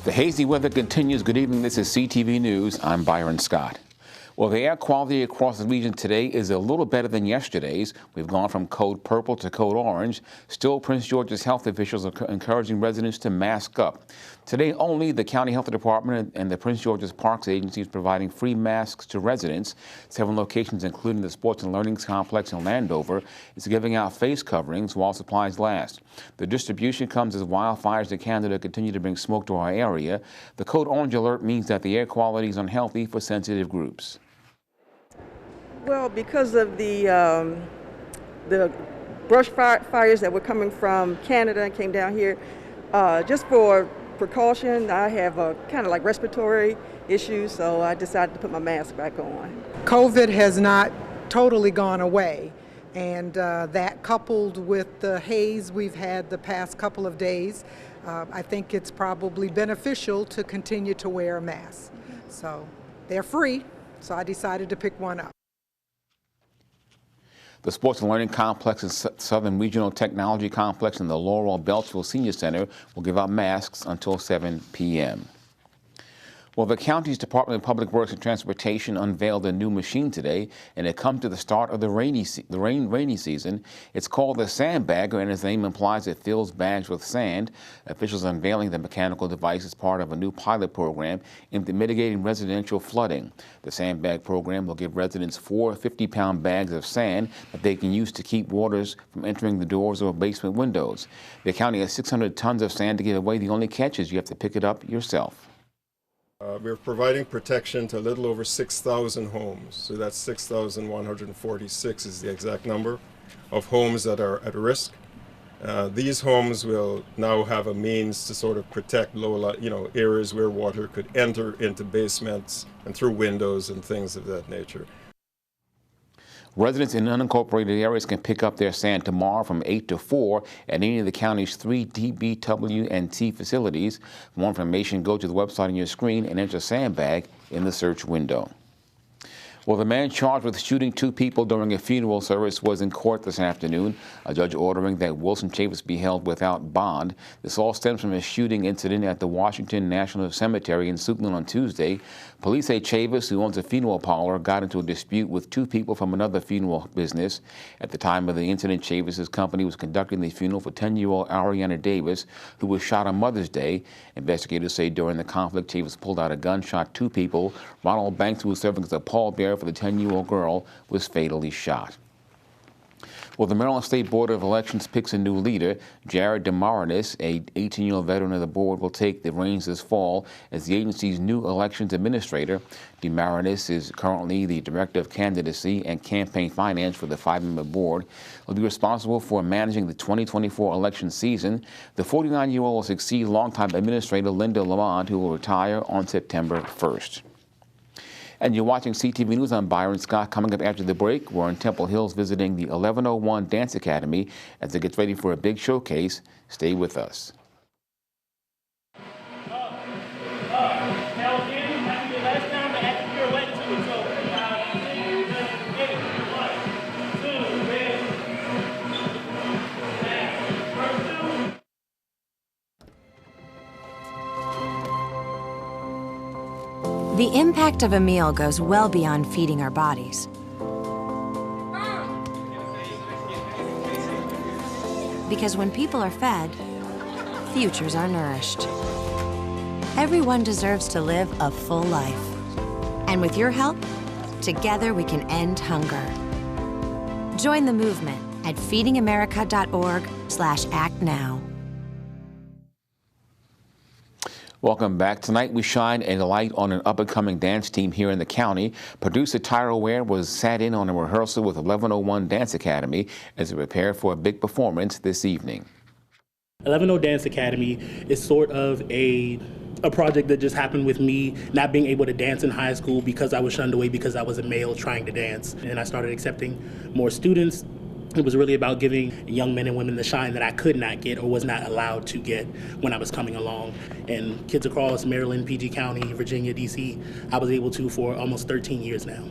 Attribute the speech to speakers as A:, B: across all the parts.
A: The hazy weather continues. Good evening. This is CTV News. I'm Byron Scott. Well, the air quality across the region today is a little better than yesterday's. We've gone from code purple to code orange. Still, Prince George's health officials are encouraging residents to mask up. Today, only the County Health Department and the Prince George's Parks Agency is providing free masks to residents. 7 locations, including the Sports and Learning Complex in Landover, is giving out face coverings while supplies last. The distribution comes as wildfires in Canada continue to bring smoke to our area. The code orange alert means that the air quality is unhealthy for sensitive groups.
B: Well, because of the brush fires that were coming from Canada and came down here, just for precaution, I have a kind of like respiratory issues, so I decided to put my mask back on.
C: COVID has not totally gone away, and that coupled with the haze we've had the past couple of days, I think it's probably beneficial to continue to wear a mask. So they're free, so I decided to pick one up.
A: The Sports and Learning Complex and Southern Regional Technology Complex and the Laurel Beltsville Senior Center will give out masks until 7 p.m. Well, the county's Department of Public Works and Transportation unveiled a new machine today, and it comes to the start of the rainy season. It's called the Sandbagger, and its name implies it fills bags with sand. Officials unveiling the mechanical device as part of a new pilot program into mitigating residential flooding. The Sandbag program will give residents 4 50-pound bags of sand that they can use to keep waters from entering the doors or basement windows. The county has 600 tons of sand to give away. The only catch is you have to pick it up yourself.
D: We're providing protection to a little over 6,000 homes. So that's 6,146 is the exact number of homes that are at risk. These homes will now have a means to sort of protect areas where water could enter into basements and through windows and things of that nature.
A: Residents in unincorporated areas can pick up their sand tomorrow from 8 to 4 at any of the county's 3 DBW&T facilities. For more information, go to the website on your screen and enter Sandbag in the search window. Well, the man charged with shooting 2 people during a funeral service was in court this afternoon. A judge ordering that Wilson Chavis be held without bond. This all stems from a shooting incident at the Washington National Cemetery in Suitland on Tuesday. Police say Chavis, who owns a funeral parlor, got into a dispute with 2 people from another funeral business. At the time of the incident, Chavis's company was conducting the funeral for 10-year-old Ariana Davis, who was shot on Mother's Day. Investigators say during the conflict, Chavis pulled out a gun, shot 2 people. Ronald Banks, who was serving as a pallbearer for the 10-year-old girl, was fatally shot. Well, the Maryland State Board of Elections picks a new leader. Jared DeMarinis, a 18-year-old veteran of the board, will take the reins this fall as the agency's new elections administrator. DeMarinis is currently the Director of Candidacy and Campaign Finance for the 5-member board. He'll be responsible for managing the 2024 election season. The 49-year-old will succeed longtime administrator Linda Lamont, who will retire on September 1st. And you're watching CTV News. I'm Byron Scott. Coming up after the break, we're in Temple Hills visiting the 1101 Dance Academy as it gets ready for a big showcase. Stay with us.
E: The impact of a meal goes well beyond feeding our bodies. Because when people are fed, futures are nourished. Everyone deserves to live a full life. And with your help, together we can end hunger. Join the movement at feedingamerica.org/act now.
A: Welcome back. Tonight we shine a light on an up-and-coming dance team here in the county. Producer Tyra Ware was sat in on a rehearsal with 1101 Dance Academy as it prepared for a big performance this evening.
F: 1101 Dance Academy is sort of a project that just happened with me not being able to dance in high school because I was shunned away because I was a male trying to dance. And I started accepting more students. It was really about giving young men and women the shine that I could not get or was not allowed to get when I was coming along. And kids across Maryland, PG County, Virginia, DC, I was able to for almost 13 years now.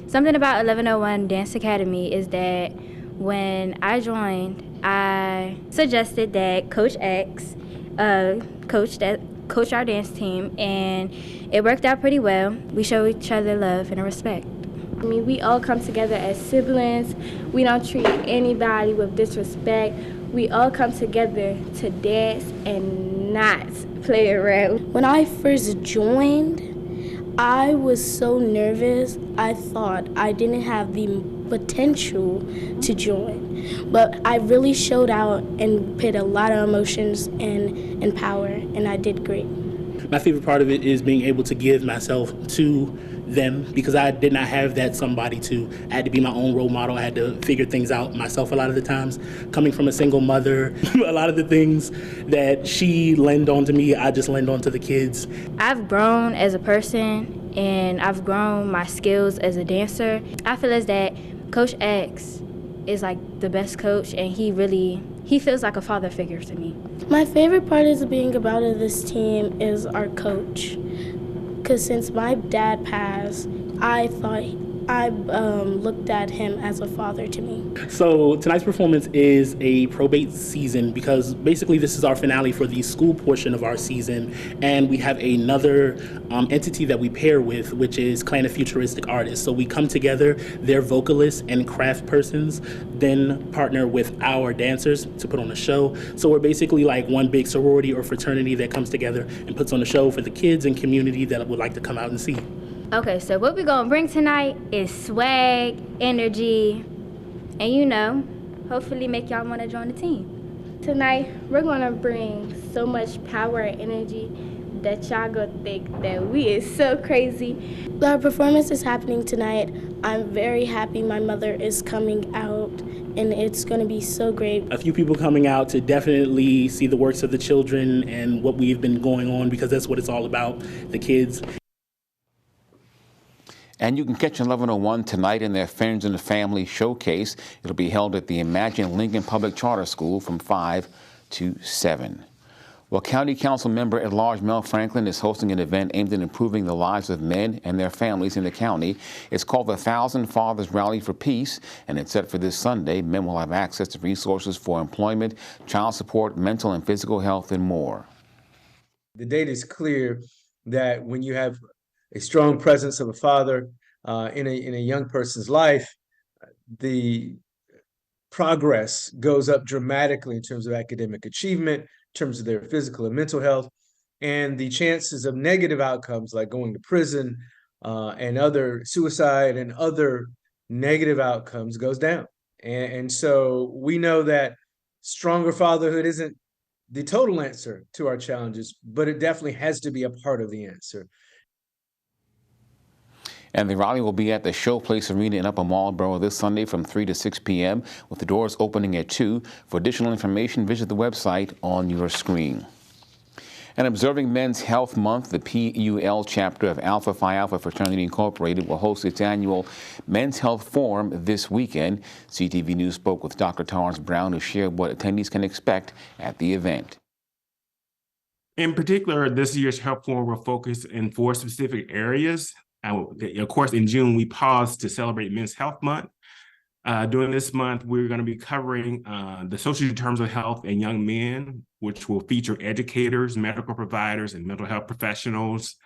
G: Something about 1101 Dance Academy is that when I joined, I suggested that Coach X coach that coach our dance team, and it worked out pretty well. We show each other love and respect.
H: I mean, we all come together as siblings. We don't treat anybody with disrespect. We all come together to dance and not play around.
I: When I first joined, I was so nervous. I thought I didn't have the potential to join, but I really showed out and put a lot of emotions and power, and I did great.
F: My favorite part of it is being able to give myself to them, because I did not have that somebody to. I had to be my own role model. I had to figure things out myself a lot of the times. Coming from a single mother, a lot of the things that she lent on to me, I just lend on to the kids.
G: I've grown as a person, and I've grown my skills as a dancer. I feel as that Coach X is like the best coach, and he feels like a father figure to me.
I: My favorite part is being about this team is our coach. Because since my dad passed, I looked at him as a father to me.
F: So tonight's performance is a probate season, because basically this is our finale for the school portion of our season, and we have another entity that we pair with, which is Clan of Futuristic Artists. So we come together, they're vocalists and craft persons, then partner with our dancers to put on a show. So we're basically like one big sorority or fraternity that comes together and puts on a show for the kids and community that would like to come out and see.
G: Okay, so what we're gonna bring tonight is swag, energy, and hopefully make y'all wanna join the team.
H: Tonight, we're gonna bring so much power and energy that y'all gonna think that we is so crazy.
I: Our performance is happening tonight. I'm very happy my mother is coming out, and it's gonna be so great.
F: A few people coming out to definitely see the works of the children and what we've been going on, because that's what it's all about, the kids.
A: And you can catch 1101 tonight in their Friends and the Family Showcase. It'll be held at the Imagine Lincoln Public Charter School from 5 to 7. Well, County Council member at large Mel Franklin is hosting an event aimed at improving the lives of men and their families in the county. It's called the 1,000 Fathers Rally for Peace, and it's set for this Sunday. Men will have access to resources for employment, child support, mental and physical health, and more.
J: The data is clear that when you have a strong presence of a father in a young person's life, the progress goes up dramatically in terms of academic achievement, in terms of their physical and mental health, and the chances of negative outcomes like going to prison and other suicide and other negative outcomes goes down. And so we know that stronger fatherhood isn't the total answer to our challenges, but it definitely has to be a part of the answer.
A: And the rally will be at the Showplace Arena in Upper Marlboro this Sunday from 3 to 6 p.m. with the doors opening at 2. For additional information, visit the website on your screen. And observing Men's Health Month, the PUL chapter of Alpha Phi Alpha Fraternity Incorporated will host its annual Men's Health Forum this weekend. CTV News spoke with Dr. Torrance Brown, who shared what attendees can expect at the event.
K: In particular, this year's Health Forum will focus in 4 specific areas. Of course, in June, we paused to celebrate Men's Health Month. During this month, we're going to be covering the social determinants of health in young men, which will feature educators, medical providers, and mental health professionals.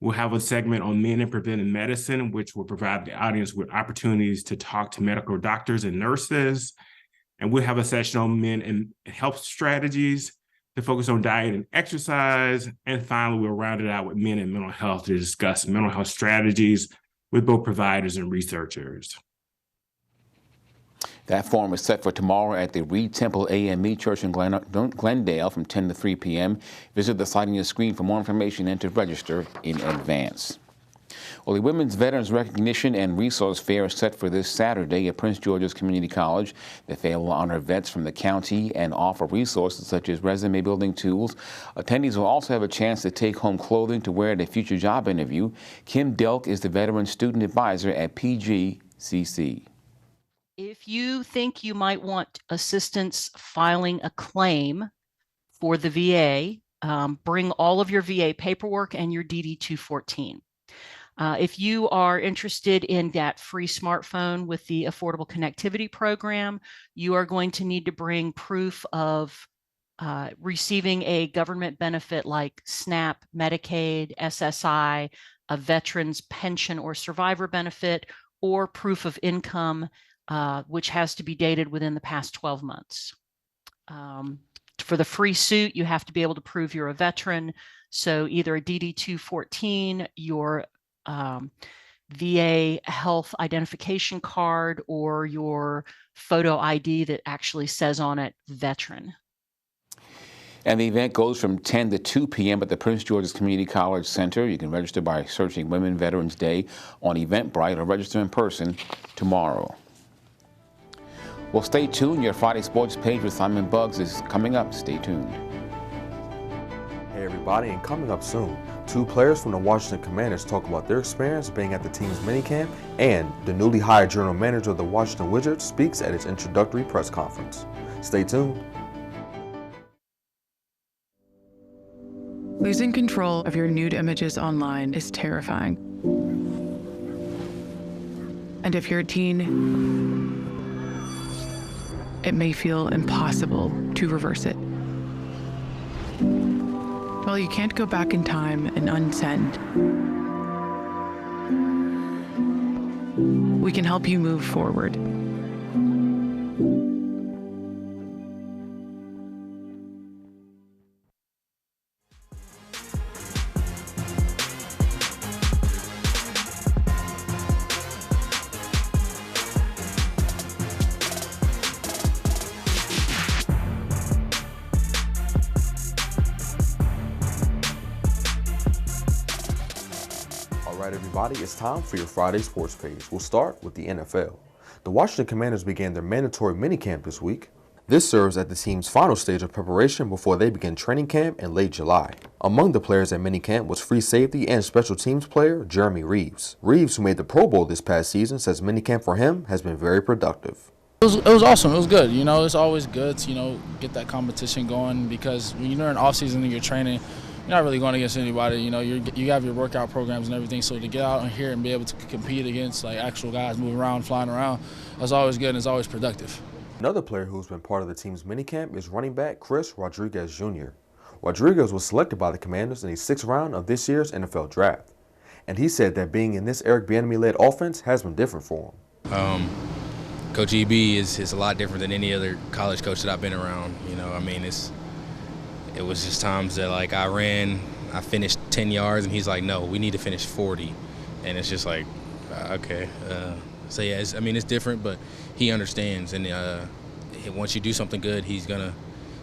K: We'll have a segment on men and preventive medicine, which will provide the audience with opportunities to talk to medical doctors and nurses. And we'll have a session on men and health strategies to focus on diet and exercise. And finally, we'll round it out with men and mental health to discuss mental health strategies with both providers and researchers.
A: That forum is set for tomorrow at the Reed Temple AME Church in Glendale from 10 to 3 p.m. Visit the site on your screen for more information and to register in advance. Well, the Women's Veterans Recognition and Resource Fair is set for this Saturday at Prince George's Community College. The fair will honor vets from the county and offer resources such as resume building tools. Attendees will also have a chance to take home clothing to wear at a future job interview. Kim Delk is the Veteran Student Advisor at PGCTV.
L: If you think you might want assistance filing a claim for the VA, bring all of your VA paperwork and your DD-214. If you are interested in that free smartphone with the Affordable Connectivity Program, you are going to need to bring proof of receiving a government benefit like SNAP, Medicaid, SSI, a veteran's pension or survivor benefit, or proof of income, which has to be dated within the past 12 months. For the free suit, you have to be able to prove you're a veteran. So either a DD-214, your VA health identification card, or your photo ID that actually says on it, veteran.
A: And the event goes from 10 to 2 p.m. at the Prince George's Community College Center. You can register by searching Women Veterans Day on Eventbrite or register in person tomorrow. Well, stay tuned. Your Friday Sports page with Simon Buggs is coming up. Stay tuned.
M: Hey everybody, and coming up soon, 2 players from the Washington Commanders talk about their experience being at the team's minicamp, and the newly hired general manager of the Washington Wizards speaks at its introductory press conference. Stay tuned.
N: Losing control of your nude images online is terrifying. And if you're a teen, it may feel impossible to reverse it. Well, you can't go back in time and unsend. We can help you move forward.
M: Alright everybody, it's time for your Friday Sports page. We'll start with the NFL. The Washington Commanders began their mandatory minicamp this week. This serves as the team's final stage of preparation before they begin training camp in late July. Among the players at minicamp was free safety and special teams player Jeremy Reeves. Reeves, who made the Pro Bowl this past season, says minicamp for him has been very productive.
O: It was awesome. It was good. You know, it's always good to, you know, get that competition going, because when you're in off season and you're training, you're not really going against anybody. You know, you have your workout programs and everything. So to get out here and be able to compete against like actual guys moving around, flying around, that's always good and it's always productive.
M: Another player who's been part of the team's minicamp is running back Chris Rodriguez Jr. Rodriguez was selected by the Commanders in the 6th round of this year's NFL Draft, and he said that being in this Eric Bieniemy-led offense has been different for him.
P: Coach EB is a lot different than any other college coach that I've been around. You know, I mean, it was just times that like I finished 10 yards and he's like, no, we need to finish 40, and it's just like, okay. So yeah, it's different, but he understands, and once you do something good, he's gonna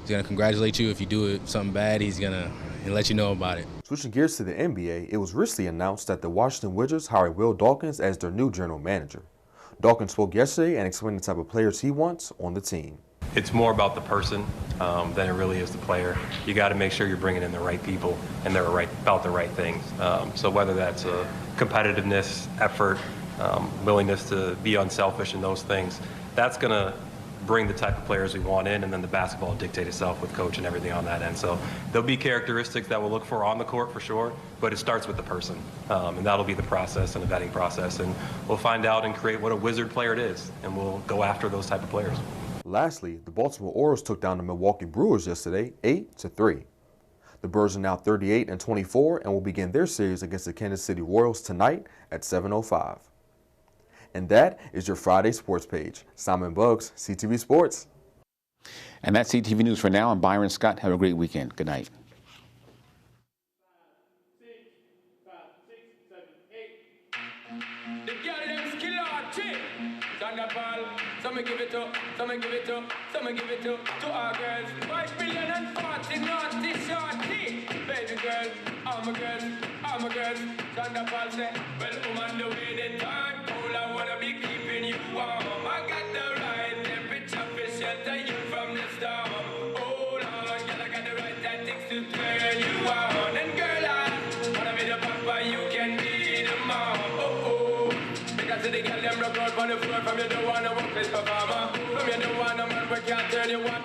P: congratulate you. If you do something bad, he'll let you know about it.
M: Switching gears to the NBA, it was recently announced that the Washington Wizards hired Will Dawkins as their new general manager. Dawkins spoke yesterday and explained the type of players he wants on the team.
Q: It's more about the person than it really is the player. You got to make sure you're bringing in the right people and they're about the right things. So whether that's a competitiveness, effort, willingness to be unselfish and those things, that's going to bring the type of players we want in, and then the basketball will dictate itself with coach and everything on that end. So there'll be characteristics that we'll look for on the court for sure, but it starts with the person, and that'll be the process and the vetting process, and we'll find out and create what a wizard player it is, and we'll go after those type of players.
M: Lastly, the Baltimore Orioles took down the Milwaukee Brewers yesterday, 8-3. The Birds are now 38-24 and will begin their series against the Kansas City Royals tonight at 7:05. And that is your Friday Sports page. Simon Buggs, CTV Sports.
A: And that's CTV News for now. I'm Byron Scott. Have a great weekend. Good night.
R: Some give it up, some give it up, some give it up to our girls. 5 million and 40 naughty shorty. Baby girl, I'm a girl, I'm a girl. Sandbagger say, well, woman, the way they time cold, I wanna be keeping you warm. I got the right temperature for shelter you from the storm. Hold on, girl, I got the right tactics to turn you on. And girl, I wanna be the papa, you can be the mom. Because the girl them rock out on the floor, from you don't wanna work this performer. From you don't wanna man, we can't turn you on.